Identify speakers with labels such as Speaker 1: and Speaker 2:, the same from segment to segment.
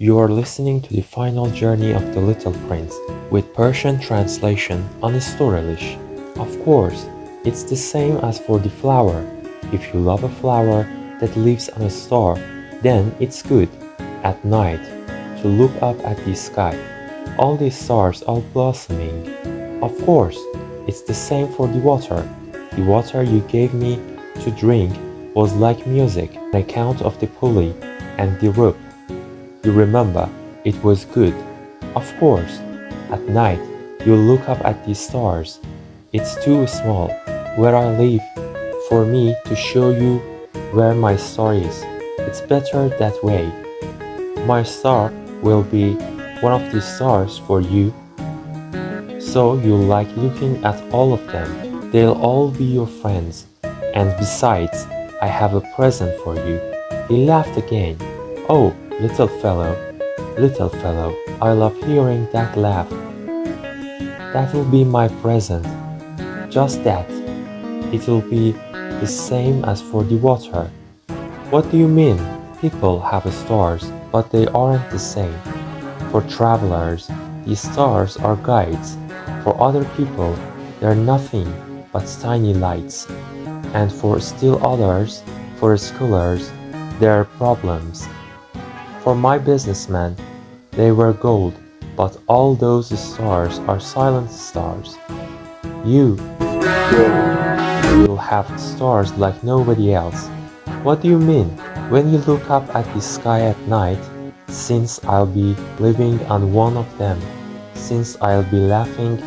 Speaker 1: You are listening to the final journey of the Little Prince with Persian translation on Storylish. Of course, it's the same as for the flower. If you love a flower that lives on a star, then it's good at night to look up at the sky. All the stars are blossoming. Of course, it's the same for the water. The water you gave me to drink was like music on account of the pulley and the rope. You remember, it was good. Of course, at night you look up at the stars. It's too small where I live for me to show you where my star is. It's better that way. My star will be one of the stars for you, so you like looking at all of them. They'll all be your friends. And besides, I have a present for you. He laughed again. Oh, little fellow, I love hearing that laugh. That'll be my present. Just that. It'll be the same as for the water. What do you mean? People have stars, but they aren't the same. For travelers, the stars are guides. For other people, they're nothing but tiny lights. And for still others, for scholars, they're problems. For my businessmen, they were gold, but all those stars are silent stars. You'll have stars like nobody else. What do you mean? When you look up at the sky at night, since I'll be living on one of them, since I'll be laughing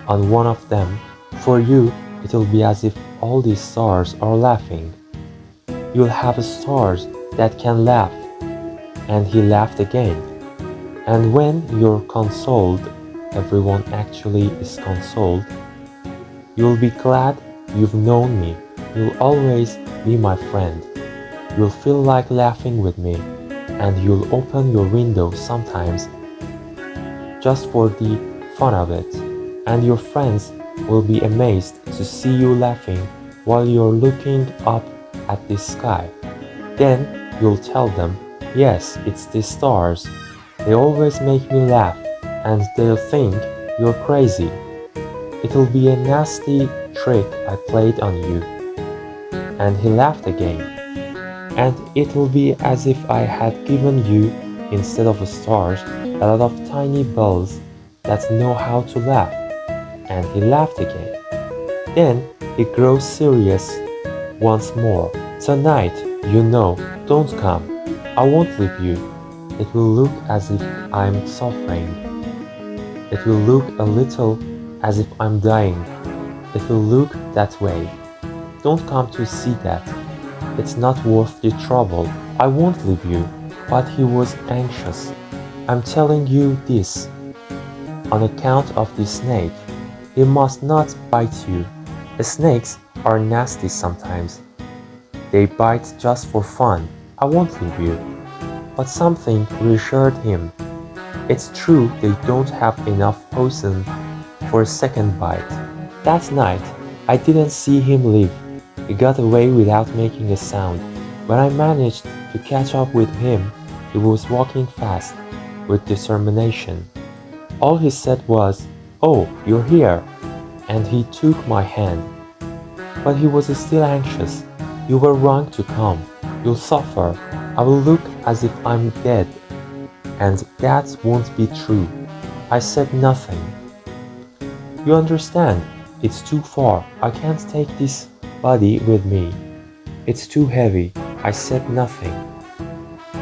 Speaker 1: on one of them, for you it'll be as if all these stars are laughing. You'll have stars that can laugh. And he laughed again. And when you're consoled, everyone actually is consoled, you'll be glad you've known me. You'll always be my friend. You'll feel like laughing with me, and you'll open your window sometimes just for the fun of it. And your friends will be amazed to see you laughing while you're looking up at the sky. Then you'll tell them, yes, it's the stars. They always make me laugh, and they'll think you're crazy. It'll be a nasty trick I played on you. And he laughed again. And it'll be as if I had given you, instead of stars, a lot of tiny bells that know how to laugh. And he laughed again. Then he grows serious once more. Tonight, don't come. I won't leave you. It will look as if I'm suffering. It will look a little as if I'm dying. It will look that way. Don't come to see that. It's not worth the trouble. I won't leave you. But he was anxious. I'm telling you this on account of the snake. He must not bite you. Snakes are nasty sometimes. They bite just for fun. I won't leave you. But something reassured him. It's true they don't have enough poison for a second bite. That night, I didn't see him leave. He got away without making a sound. When I managed to catch up with him, he was walking fast, with determination. All he said was, "Oh, you're here," and he took my hand. But he was still anxious. "You were wrong to come. You'll suffer. I will look as if I'm dead. And that won't be true." I said nothing. "You understand, it's too far. I can't take this body with me. It's too heavy." I said nothing.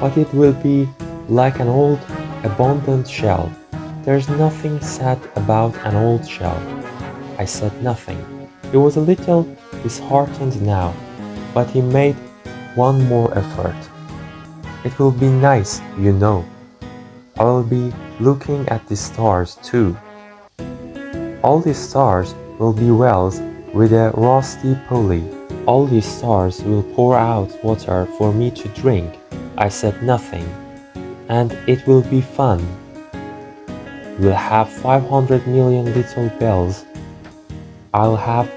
Speaker 1: "But it will be like an old, abandoned shell. There's nothing sad about an old shell." I said nothing. He was a little disheartened now, but he made one more effort. "It will be nice, I will be looking at the stars too. All the stars will be wells with a rusty pulley. All the stars will pour out water for me to drink." I said nothing. "And it will be fun. We'll have 500 million little bells. I'll have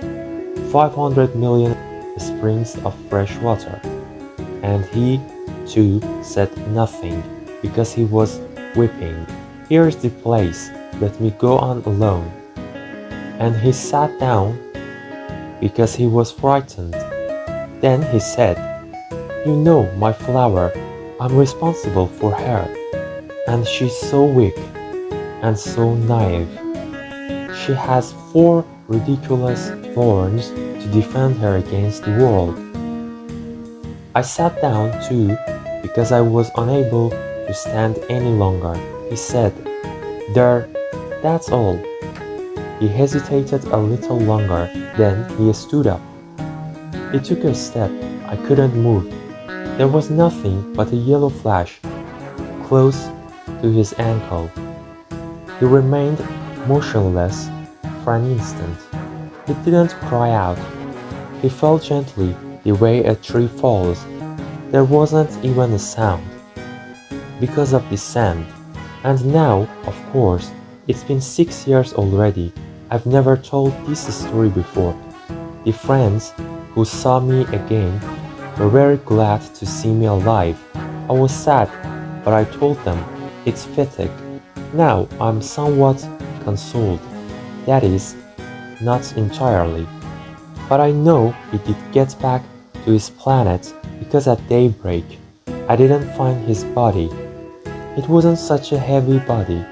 Speaker 1: 500 million springs of fresh water." And he, too, said nothing. because he was weeping. Here's the place, let me go on alone. And he sat down because he was frightened. Then he said, you know, my flower, I'm responsible for her, and she's so weak and so naive. She has 4 ridiculous thorns to defend her against the world. I sat down too because I was unable to stand any longer. He said, there, that's all. He hesitated a little longer, then he stood up. He took a step. I couldn't move. There was nothing but a yellow flash close to his ankle. He remained motionless for an instant. He didn't cry out. He fell gently the way a tree falls. There wasn't even a sound because of the sand. And now, of course, it's been 6 years already. I've never told this story before. The friends who saw me again were very glad to see me alive. I was sad, but I told them it's fitting. Now I'm somewhat consoled. That is, not entirely. But I know he did get back to his planet because at daybreak I didn't find his body. It wasn't such a heavy body.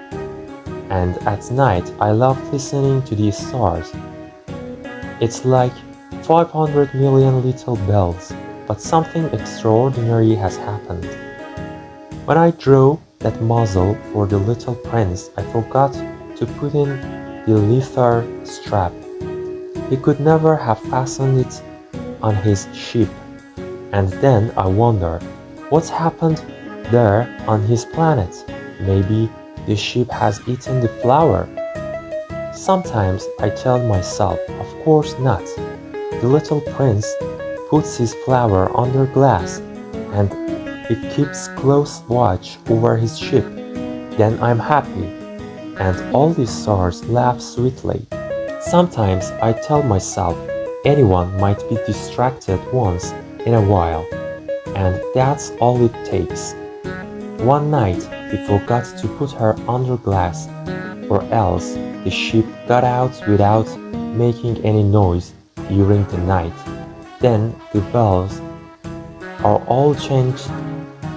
Speaker 1: And at night I loved listening to the stars. It's like 500 million little bells, but something extraordinary has happened. When I drew that muzzle for the little prince, I forgot to put in the leather strap. He could never have fastened it on his ship. And then I wonder, what's happened there on his planet? Maybe the ship has eaten the flower. Sometimes I tell myself, of course not. The little prince puts his flower under glass and he keeps close watch over his ship. Then I'm happy, and all the stars laugh sweetly. Sometimes I tell myself anyone might be distracted once in a while, and that's all it takes. One night he forgot to put her under glass, or else the ship got out without making any noise during the night. Then the bells are all changed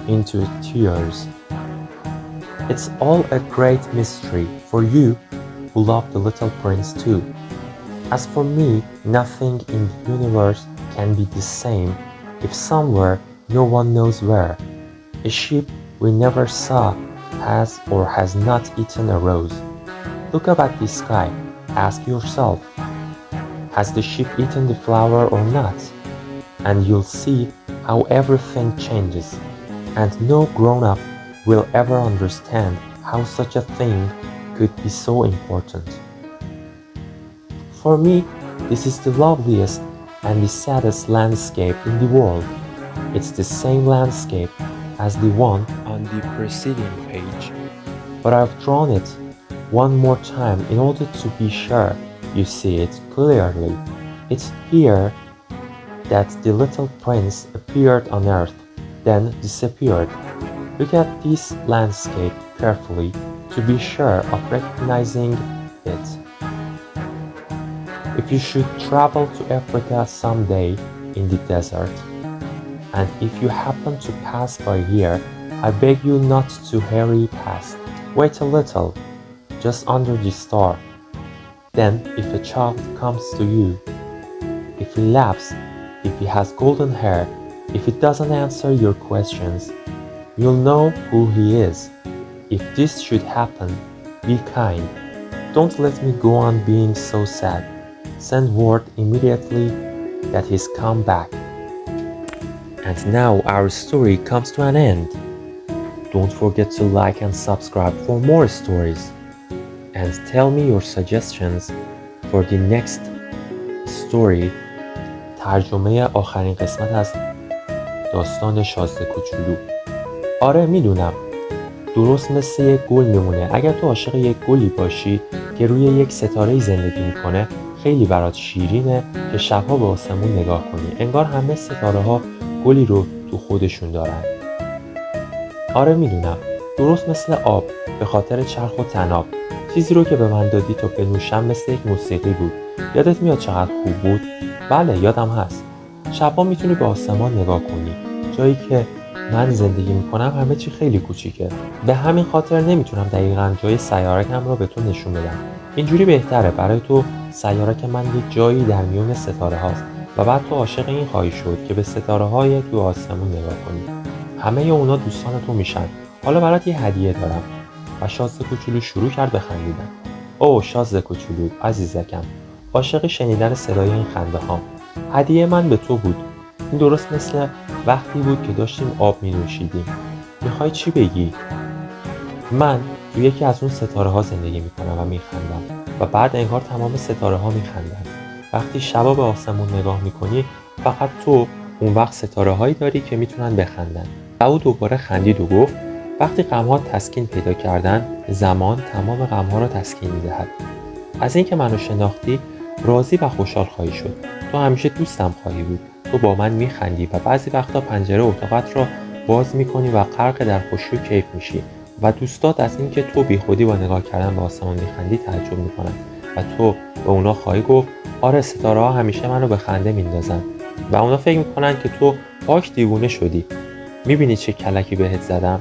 Speaker 1: into tears. It's all a great mystery for you who love the little prince too. As for me, nothing in the universe can be the same if somewhere no one knows where. A ship we never saw has or has not eaten a rose. Look up at the sky. Ask yourself, has the ship eaten the flower or not? And you'll see how everything changes, and no grown-up will ever understand how such a thing could be so important. For me, this is the loveliest and the saddest landscape in the world. It's the same landscape as the one on the preceding page, but I've drawn it one more time in order to be sure you see it clearly. It's here that the little prince appeared on earth, then disappeared. Look at this landscape carefully to be sure of recognizing it. If you should travel to Africa someday in the desert, and if you happen to pass by here, I beg you not to hurry past. Wait a little, just under the star. Then, if a child comes to you, if he laughs, if he has golden hair, if he doesn't answer your questions, you'll know who he is. If this should happen, be kind. Don't let me go on being so sad. Send word immediately that he's come back. And now our story comes to an end. Don't forget to like and subscribe for more stories. And tell me your suggestions for the next story. ترجمه آخرین قسمت از داستان شازده کوچولو. آره میدونم، درست مثل یک گل میمونه. اگر تو عاشق یک گلی باشی که روی یک ستاره زندگی میکنه، خیلی برات شیرینه که شبها به آسمون نگاه کنی. انگار همه ستاره ها گلی رو تو خودشون دارن. آره میدونم، درست مثل آب، به خاطر چرخ و طناب. چیزی رو که به من دادی تا بنوشم مثل یک موسیقی بود. یادت میاد چقدر خوب بود؟ بله یادم هست. شبا میتونی به آسمان نگاه کنی. جایی که من زندگی میکنم همه چی خیلی کوچیکه. به همین خاطر نمیتونم دقیقاً جای سیارکم رو به تو نشون بدم. اینجوری بهتره. برای تو سیارک من یک جایی در میون ستاره هاست و بعد تو عاشق این خواهی شد که به ستاره های تو آسمون نگاه کنی. همه اونا دوستان تو میشن. حالا برات یه هدیه دارم. و شازده کوچولو شروع کرد به خندیدن. اوه شازده کوچولو عزیزکم، عاشق شنیدن صدای این خنده هام. هدیه من به تو بود. این درست مثل وقتی بود که داشتیم آب می نوشیدیم. میخوای چی بگی؟ من تو یکی از اون ستاره ها زندگی میکنم و میخندم و بعد انگار تمام ستاره ها میخندن. وقتی شبا به آسمون نگاه میکنی فقط تو اون وقت ستاره هایی داری که میتونن بخندن. و او دوباره خندید و گفت وقتی غم‌ها تسکین پیدا کردن، زمان تمام غم‌ها را تسکین می‌دهد. از اینکه منو شناختی، راضی و خوشحال خواهی شد. تو همیشه دوستم خواهی بود. تو با من می‌خندی و بعضی وقتا پنجره اتاقت را باز می‌کنی و غرق در خوشی و کیف میشی و دوستات از اینکه تو بیخودی با نگاه کردن به آسمان می‌خندی تعجب می‌کنن و تو به اونا خواهی گفت آره ستاره‌ها همیشه منو به خنده میندازن و اونا فکر می‌کنن که تو پاک دیوونه شدی. می‌بینی چه کلکی بهت زدم؟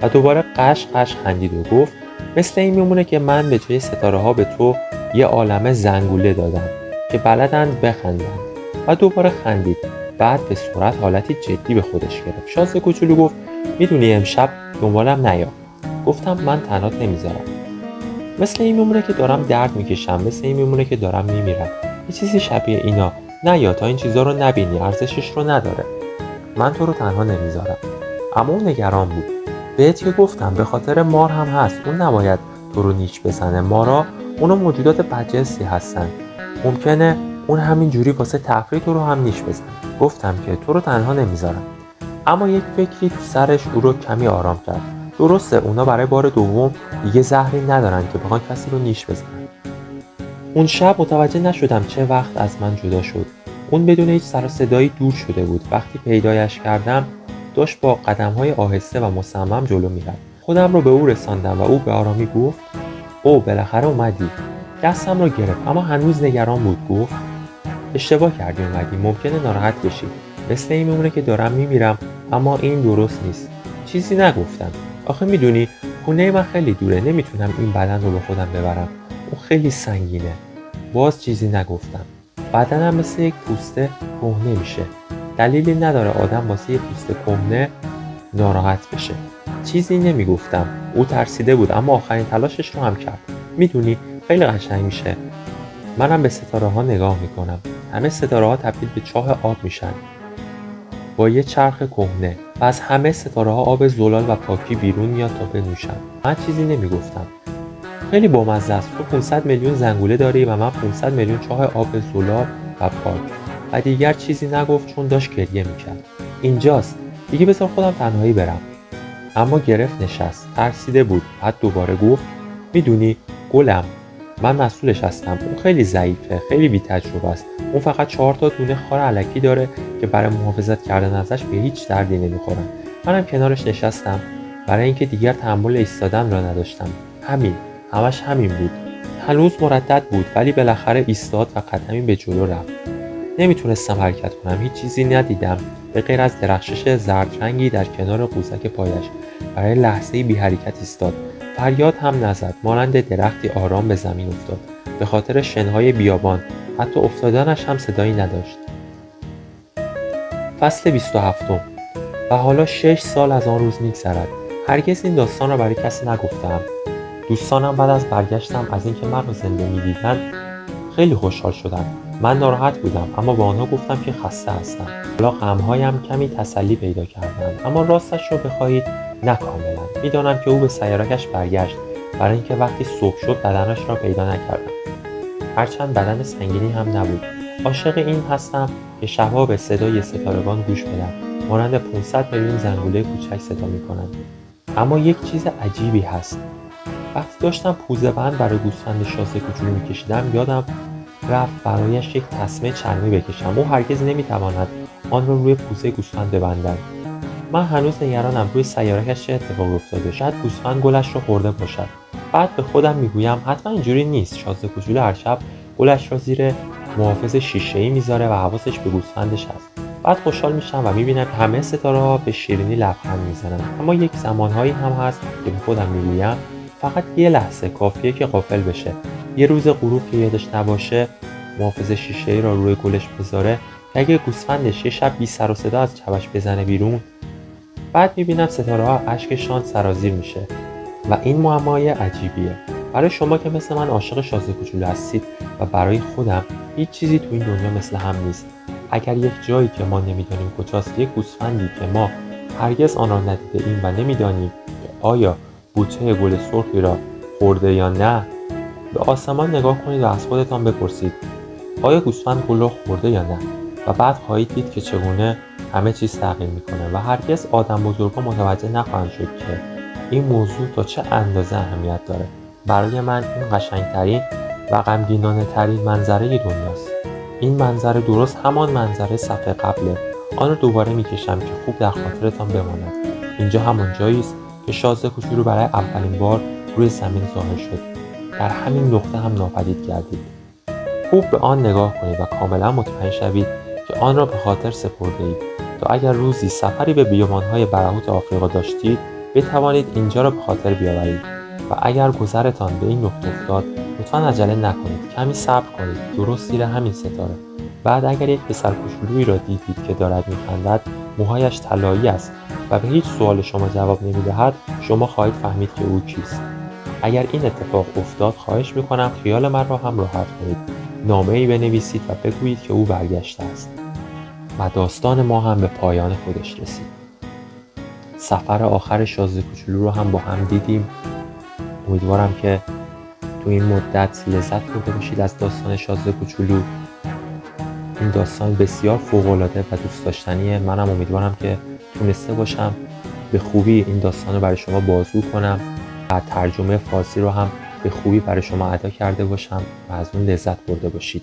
Speaker 1: و دوباره قش خندید و گفت مثل این میمونه که من به جای ستاره ها به تو یه عالمه زنگوله دادم که بلدند بخندند. و دوباره خندید. بعد به سرعت حالتی جدی به خودش گرفت. شازده کوچولو گفت میدونی امشب دنبالم نیا. گفتم من تنهات نمیذارم. مثل این میمونه که دارم درد میکشم، مثل این میمونه که دارم میمیرم. یه چیزی شبیه اینا. نیا تا این چیزا رو نبینی، ارزشش رو نداره. من تو رو تنها نمیذارم. اما اون نگران بود. بهت که گفتم به خاطر مار هم هست. اون نباید تو رو نیش بزنه. مارا اونا موجودات بدجنسی هستن. ممکنه اون همین جوری واسه تفریح تو رو هم نیش بزنه. گفتم که تو رو تنها نمیذارم. اما یک فکری تو سرش او رو کمی آرام کرد. درسته اونا برای بار دوم دیگه زهری ندارن که بخوان کسی رو نیش بزنن. اون شب متوجه نشدم چه وقت از من جدا شد. اون بدون هیچ سر و صدایی دور شده بود. وقتی پیدایش کردم داشت با قدم‌های آهسته و مصمم جلو می‌رفت. خودم رو به او رساندم و او به آرامی گفت او بالاخره اومدی. دستم رو گرفت اما هنوز نگران بود. گفت اشتباه کردی اومدی. ممکنه ناراحت بشی. مثل این میمونه که دارم میمیرم اما این درست نیست. چیزی نگفتم. آخه میدونی خونه من خیلی دوره. نمیتونم این بدن رو به خودم ببرم. اون خیلی سنگینه. باز چیزی نگفتم. بدنم مثل یک پوسته کهنه میشه. دلیلی نداره آدم واسه یه پوست کهنه ناراحت بشه. چیزی نمیگفتم. او ترسیده بود اما آخرین تلاشش رو هم کرد. میدونی خیلی قشنگ میشه. منم به ستاره ها نگاه میکنم. همه ستاره ها تبدیل به چاه آب میشن با یه چرخ کهنه و از همه ستاره ها آب زلال و پاکی بیرون میاد تا بنوشن. من چیزی نمیگفتم. خیلی بامزه است. تو 500 میلیون زنگوله داری و من 500 میلیون چاه آب زلال و پاک. و دیگر چیزی نگفت چون داشت گریه میکرد. اینجاست. دیگه بذار خودم تنهایی برم. اما گرفت نشست. ترسیده بود. بعد دوباره گفت میدونی گلم من مسئولش هستم. اون خیلی ضعیفه، خیلی بی تجربه است. اون فقط 4 تا دونه خار الکی داره که برای محافظت کردن ازش به هیچ دردی نمیخورن. منم کنارش نشستم برای اینکه دیگر تحمل ایستادن را نداشتم. همش همین بود. هنوز مردد بود ولی بالاخره ایستاد و قدمی به جلو رفت. نمیتونستم حرکت کنم. هیچ چیزی ندیدم به غیر از درخشش زرد رنگی در کنار قوزک پایش. برای لحظه‌ای بی حرکت ایستاد. فریاد هم نزد. مانند درختی آرام به زمین افتاد. به خاطر شنهای بیابان حتی افتادنش هم صدایی نداشت. فصل 27. و حالا 6 سال از آن روز میگذرد. هرگز این داستان را برای کسی نگفتم. دوستانم بعد از برگشتم از اینکه من رو زنده می‌دیدن خیلی خوشحال شدن. من ناراحت بودم اما با آنها گفتم که خسته هستم. حالا غم‌هایم کمی تسلی پیدا کردند اما راستش رو بخواهید نه کاملا. میدانم که او به سیارکش برگشت برای اینکه وقتی صبح شد بدنش را پیدا نکردم. هرچند بدن سنگینی هم نبود. عاشق این هستم که شبها به صدای ستارگان گوش بدم. مانند 500 میلیون زنگوله کوچک صدا می‌کنند. اما یک چیز عجیبی هست. وقتی داشتم پوزه بند برای گوسفند شازده کوچولو می‌کشیدم یادم رفت برایش یک تسمه چرمی بکشم. او هرگز نمی‌تواند آن را روی پوزه گوسفند ببندد. من هنوز نگرانم روی سیاره‌اش چه اتفاقی افتاده. شاید گوسفند گلش رو خورده باشد. بعد به خودم میگویم حتما اینجوری نیست. شازده کوچولو هر شب گلش را زیر محافظ شیشه‌ای میذاره و حواسش به گوسفندش هست. بعد خوشحال میشم و میبینم همه ستاره‌ها به شیرینی لبخند میزنن. اما یک زمانهایی هم هست که به خودم میگویم فقط یه لحظه کافیه که غافل بشه. یه روز غروب که یادش نباشه محافظ شیشه‌ای را روی گلش بذاره که اگه گوسفندش یه شب بی سر و صدا از چبش بزنه بیرون. بعد میبینم ستاره‌ها اشکشان سرازیر میشه و این معمای عجیبیه. برای شما که مثل من عاشق شازده کوچولو هستید و برای خودم هیچ چیزی تو این دنیا مثل هم نیست. اگر یک جایی که ما نمیدانیم کجاست، یک گوسفندی که ما هرگز آن را ندیده ایم و نمیدانیم که آیا بوته گل سرخی را خورده یا نه، به آسمان نگاه کنید و از خودتان بپرسید آیا گوسفند گل را خورده یا نه، و بعد خواهید دید که چگونه همه چیز تغییر میکنه و هرگز آدم بزرگا متوجه نخواهند شد که این موضوع تا چه اندازه اهمیت داره. برای من این قشنگترین و غمگینانه ترین منظره دنیاست. این منظره درست همان منظره صفحه قبله. آن را دوباره میکشم که خوب در خاطرتان بماند. اینجا همان جایی است که شازده کوچولو برای اولین بار روی زمین ظاهر شد. در همین نقطه هم ناپدید گردید. خوب به آن نگاه کنید و کاملا مطمئن شوید که آن را به خاطر سپرده اید تا اگر روزی سفری به بیابان‌های برهوت آفریقا داشتید بتوانید اینجا را به خاطر بیاورید. و اگر گذرتان به این نقطه افتاد لطفاً عجله نکنید، کمی صبر کنید، درست زیر همین ستاره. بعد اگر یک پسر کوچولویی را دیدید که دارد میخندد، موهایش طلایی است و به هیچ سوال شما جواب نمیدهد، شما خواهید فهمید که او کیست. اگر این اتفاق افتاد خواهش میکنم خیال من را هم راحت کنید، نامه‌ای بنویسید و بگویید که او برگشته است. و داستان ما هم به پایان خودش رسید. سفر آخر شازده کوچولو رو هم با هم دیدیم. امیدوارم که تو این مدت لذت برده باشید از داستان شازده کوچولو. این داستان بسیار فوق‌العاده و دوست داشتنیه. منم امیدوارم که تونسته باشم به خوبی این داستان رو برای شما بازگو کنم و ترجمه فارسی رو هم به خوبی برای شما ادا کرده باشم و از اون لذت برده باشید.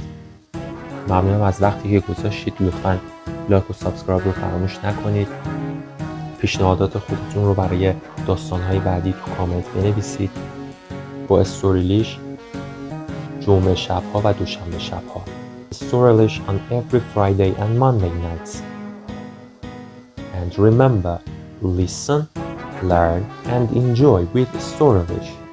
Speaker 1: ممنونم از وقتی که گذاشتید. لطفاً لایک و سابسکرایب رو فراموش نکنید. پیشنهادات خودتون رو برای داستانهای بعدی تو کامنت بنویسید. با استوریلیش جمعه شبها و دوشنبه شبها. Storylish on every Friday and Monday nights. And remember, listen, learn and enjoy with Storylish.